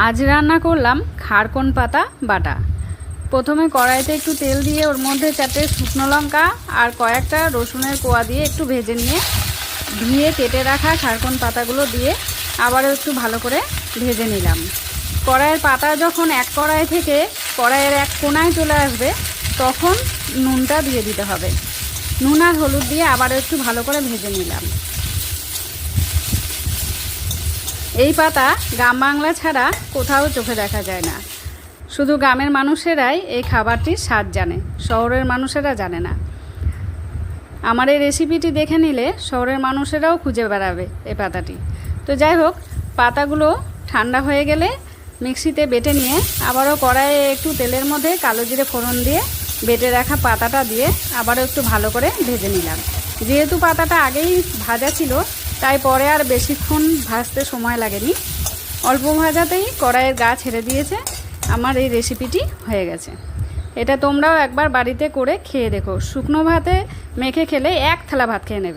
আজ রান্না করলাম খারকন পাতা বাটা। প্রথমে কড়াইতে একটু তেল দিয়ে ওর মধ্যে 4টে শুকনো লঙ্কা আর কয়েকটা রসুনের কোয়া দিয়ে একটু ভেজে নিয়ে ধুয়ে কেটে রাখা খারকন পাতাগুলো দিয়ে আবারও একটু ভালো করে ভেজে নিলাম। কড়াইয়ের পাতা যখন এক কড়াই থেকে কড়াইয়ের এক কোণায় চলে আসবে তখন নুনটা দিয়ে দিতে হবে। নুন আর হলুদ দিয়ে আবারও একটু ভালো করে ভেজে নিলাম। এই পাতা গ্রাম বাংলা ছাড়া কোথাও চোখে দেখা যায় না। শুধু গ্রামের মানুষেরাই এই খাবারটির স্বাদ জানে, শহরের মানুষেরা জানে না। আমার এই রেসিপিটি দেখে নিলে শহরের মানুষেরাও খুঁজে বেড়াবে এই পাতাটি। তো যাই হোক, পাতাগুলো ঠান্ডা হয়ে গেলে মিক্সিতে বেটে নিয়ে আবারও কড়াইয়ে একটু তেলের মধ্যে কালো জিরে ফোড়ন দিয়ে বেটে রাখা পাতাটা দিয়ে আবারও একটু ভালো করে ভেজে নিলাম। যেহেতু পাতাটা আগেই ভাজা ছিল তাই পরে আর বেশিক্ষণ ভাজতে সময় লাগেনি। অল্প ভাজাতেই কড়াইয়ের গা ছেড়ে দিয়েছে। আমার এই রেসিপিটি হয়ে গেছে। এটা তোমরাও একবার বাড়িতে করে খেয়ে দেখো। শুকনো ভাতে মেখে খেলে এক থালা ভাত খেয়ে নেবে।